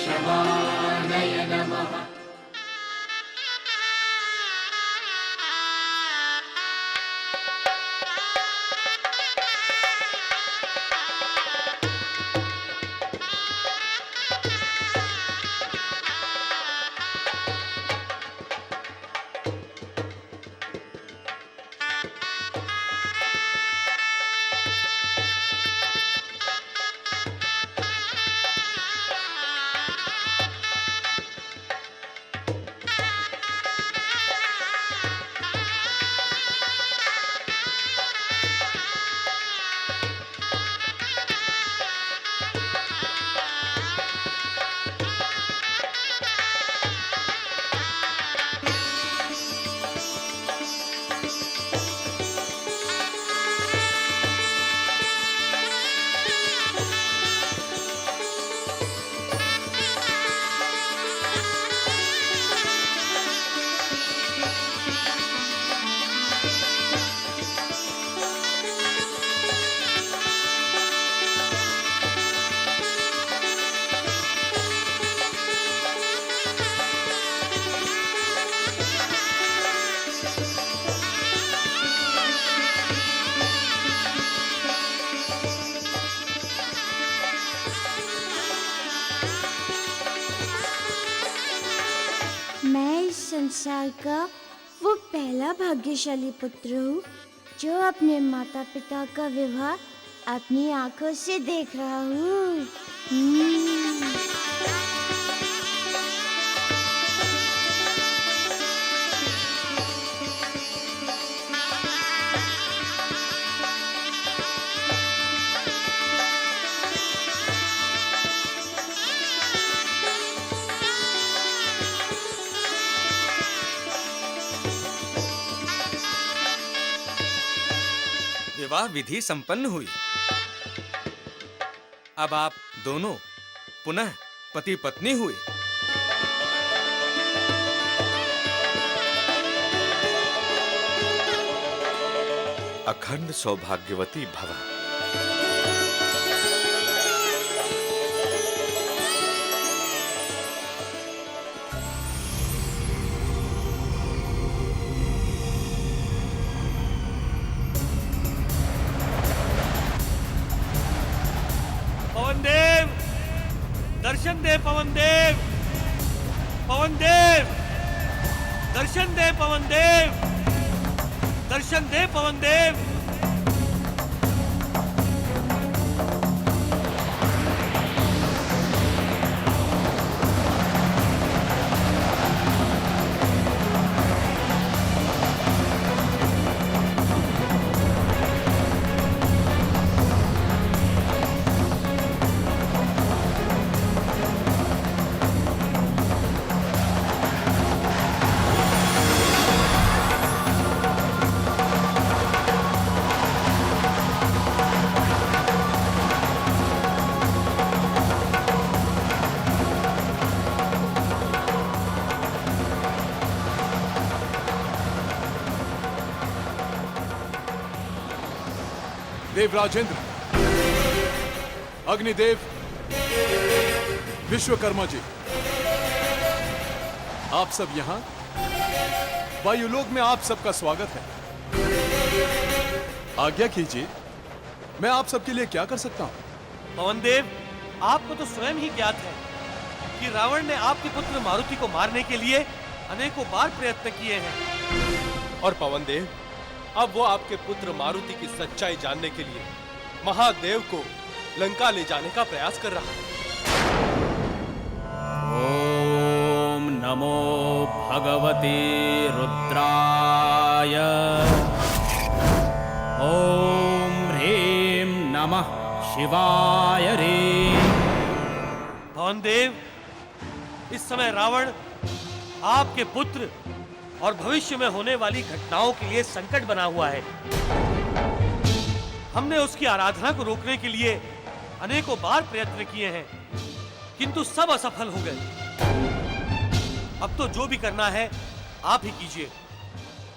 वृषभानय नमः। संसार का वो पहला भाग्यशाली पुत्र हूँ जो अपने माता पिता का विवाह अपनी आंखों से देख रहा हूँ। विवाह विधि संपन्न हुई। अब आप दोनों पुनः पति पत्नी हुए। अखंड सौभाग्यवती भव। पवनदेव, दर्शन दे पवनदेव। पवनदेव, दर्शन दे पवनदेव। दर्शन दे पवनदेव। देवराजेंद्र, अग्निदेव, विश्वकर्मा जी, आप सब यहाँ वायुलोक में आप सबका स्वागत है। आज्ञा कीजिए, मैं आप सबके लिए क्या कर सकता हूँ? पवनदेव, आपको तो स्वयं ही ज्ञात है कि रावण ने आपके पुत्र मारुति को मारने के लिए अनेकों बार प्रयत्न किए हैं। और पवनदेव, अब वो आपके पुत्र मारुति की सच्चाई जानने के लिए महादेव को लंका ले जाने का प्रयास कर रहा है। ओम नमो भगवते रुद्राय। ओम ह्रीं नमः शिवाय रे। पवनदेव, इस समय रावण आपके पुत्र और भविष्य में होने वाली घटनाओं के लिए संकट बना हुआ है। हमने उसकी आराधना को रोकने के लिए अनेकों बार प्रयत्न किए हैं, किंतु सब असफल हो गए। अब तो जो भी करना है आप ही कीजिए,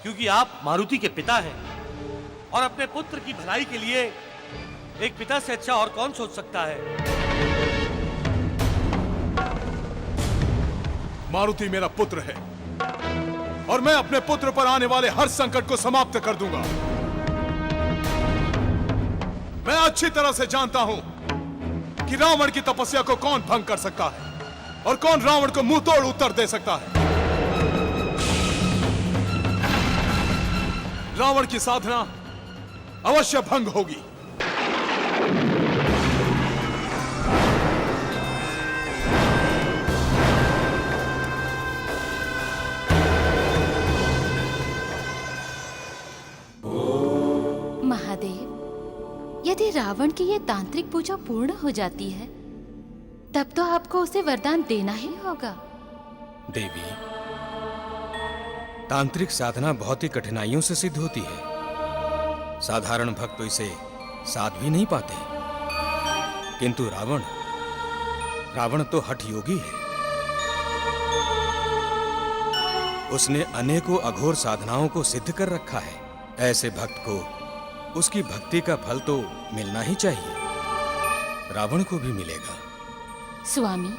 क्योंकि आप मारुति के पिता हैं और अपने पुत्र की भलाई के लिए एक पिता से अच्छा और कौन सोच सकता है। मारुति मेरा पुत्र है और मैं अपने पुत्र पर आने वाले हर संकट को समाप्त कर दूंगा। मैं अच्छी तरह से जानता हूं कि रावण की तपस्या को कौन भंग कर सकता है और कौन रावण को मुंह तोड़ उत्तर दे सकता है। रावण की साधना अवश्य भंग होगी। महादेव, यदि रावण की ये तांत्रिक पूजा पूर्ण हो जाती है तब तो आपको उसे वरदान देना ही होगा। देवी, तांत्रिक साधना बहुत ही कठिनाइयों से सिद्ध होती है। साधारण भक्त तो इसे साध भी नहीं पाते। किंतु रावण तो हठ योगी है। उसने अनेकों अघोर साधनाओं को सिद्ध कर रखा है। ऐसे भक्त को उसकी भक्ति का फल तो मिलना ही चाहिए। रावण को भी मिलेगा। स्वामी,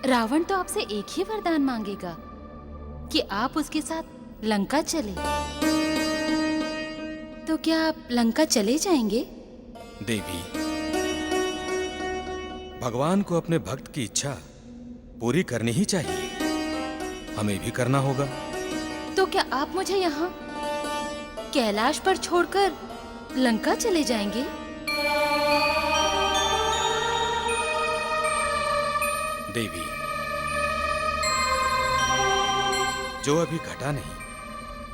रावण तो आपसे एक ही वरदान मांगेगा कि आप उसके साथ लंका चले। तो क्या आप लंका चले जाएंगे? देवी, भगवान को अपने भक्त की इच्छा पूरी करनी ही चाहिए। हमें भी करना होगा। तो क्या आप मुझे यहाँ कैलाश पर छोड़कर लंका चले जाएंगे? देवी, जो अभी घटा नहीं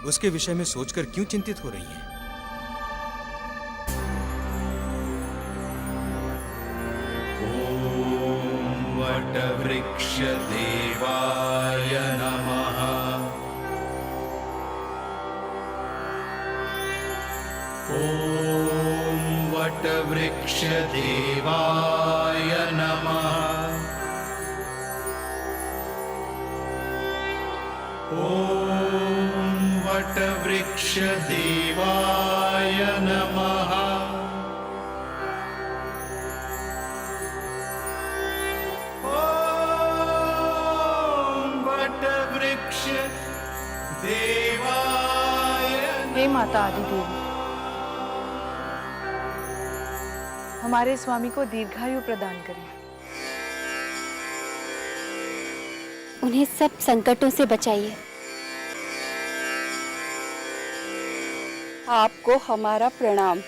उसके विषय में सोचकर क्यों चिंतित हो रही हैं? वटवृक्ष देवाय नमः। ॐ वटवृक्ष देवाय नमः। ॐ वटवृक्ष देवाय नमः। हे माता आदिदेवी, हमारे स्वामी को दीर्घायु प्रदान करें। उन्हें सब संकटों से बचाइए। आपको हमारा प्रणाम।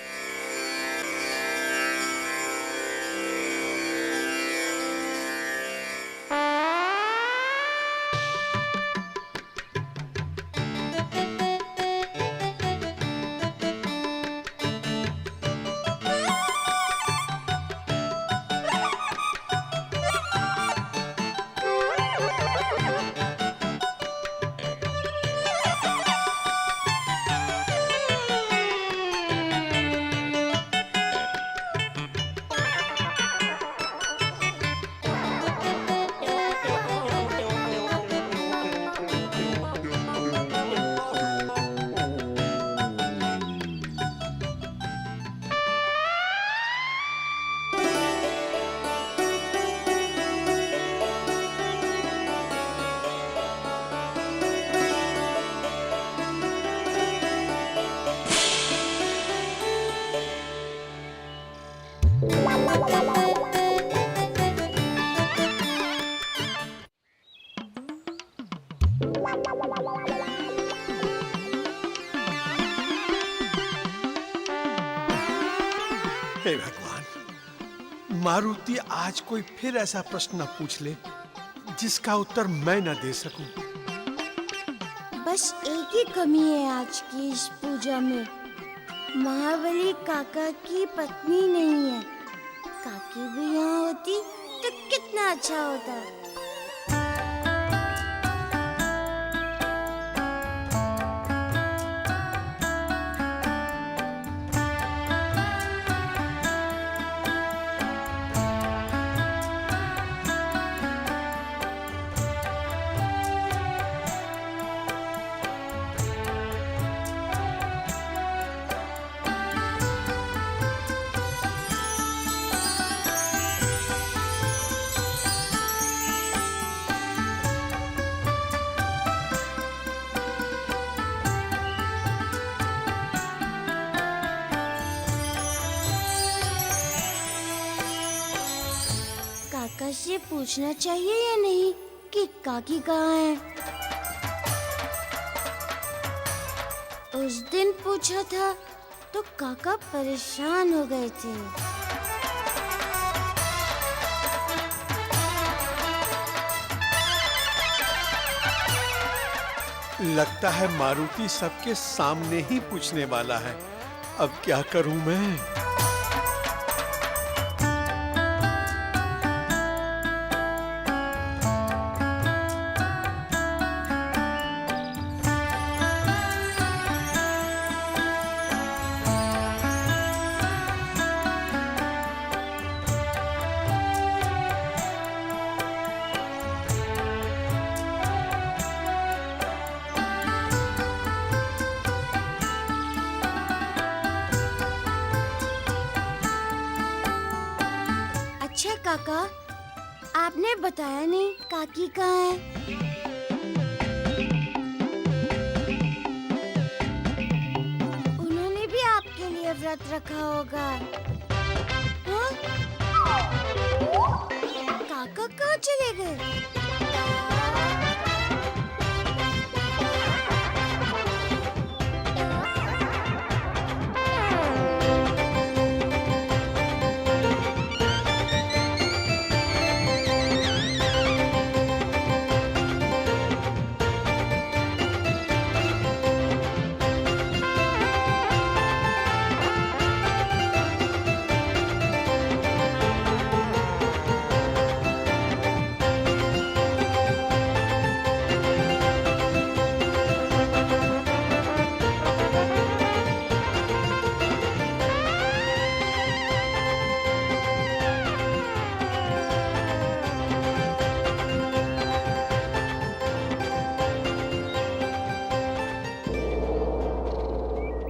हे भगवान, मारुति आज कोई फिर ऐसा प्रश्न न पूछ ले जिसका उत्तर मैं न दे सकूं। बस एक ही कमी है आज की इस पूजा में। महाबली काका की पत्नी नहीं है। काकी भी यहाँ होती तो कितना अच्छा होता। पूछना चाहिए या नहीं कि काकी कहाँ है? उस दिन पूछा था तो काका परेशान हो गए थे। लगता है मारुति सबके सामने ही पूछने वाला है। अब क्या करूं मैं? अच्छा काका, आपने बताया नहीं काकी कहाँ है? उन्होंने भी आपके लिए व्रत रखा होगा। हाँ? काका कहाँ चले गए?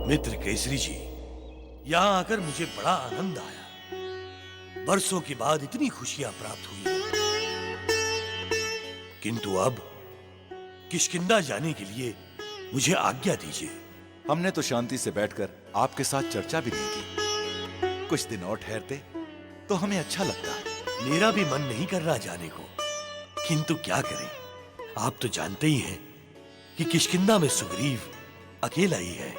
मित्र केसरी जी, यहाँ आकर मुझे बड़ा आनंद आया। बरसों के बाद इतनी खुशियां प्राप्त हुई। किंतु अब किष्किंधा जाने के लिए मुझे आज्ञा दीजिए। हमने तो शांति से बैठकर आपके साथ चर्चा भी नहीं की। कुछ दिन और ठहरते तो हमें अच्छा लगता। मेरा भी मन नहीं कर रहा जाने को, किंतु क्या करें, आप तो जानते ही हैं कि किष्किंधा में सुग्रीव अकेला ही है।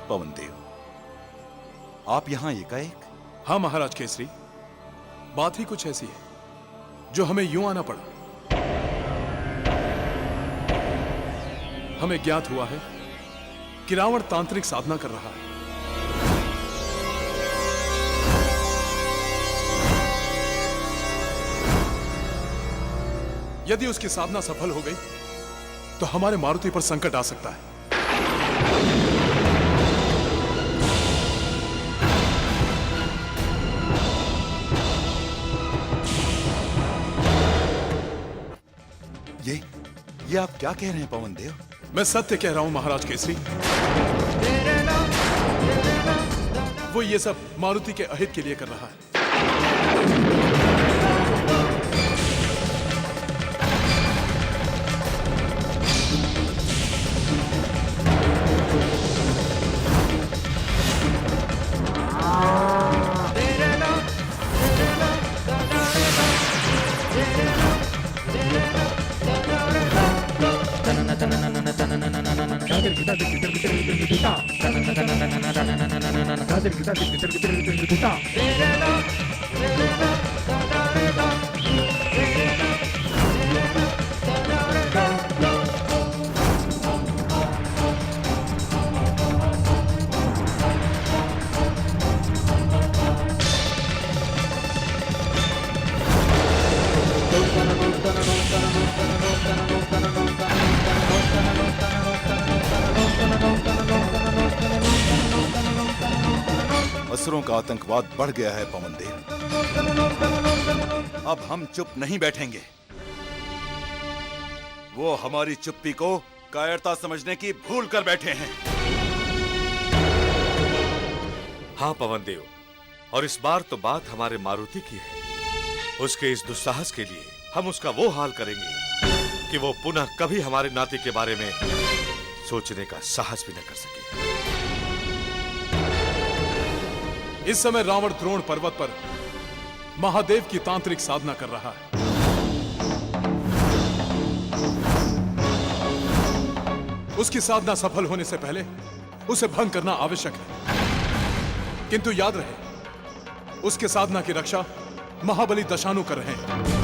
पवन देव, आप यहाँ एकाएक? हाँ महाराज केसरी, बात ही कुछ ऐसी है जो हमें यूं आना पड़ा। हमें ज्ञात हुआ है कि रावण तांत्रिक साधना कर रहा है। यदि उसकी साधना सफल हो गई तो हमारे मारुति पर संकट आ सकता है। ये आप क्या कह रहे हैं पवन देव? मैं सत्य कह रहा हूं महाराज केसरी। वो ये सब मारुति के अहित के लिए कर रहा है। असुरों का आतंकवाद बढ़ गया है पवनदेव। अब हम चुप नहीं बैठेंगे। वो हमारी चुप्पी को कायरता समझने की भूल कर बैठे हैं। हाँ पवनदेव, और इस बार तो बात हमारे मारुति की है। उसके इस दुस्साहस के लिए हम उसका वो हाल करेंगे कि वो पुनः कभी हमारे नाते के बारे में सोचने का साहस भी न कर सके। इस समय रावण द्रोण पर्वत पर महादेव की तांत्रिक साधना कर रहा है। उसकी साधना सफल होने से पहले उसे भंग करना आवश्यक है। किंतु याद रहे, उसके साधना की रक्षा महाबली दशानु कर रहे हैं।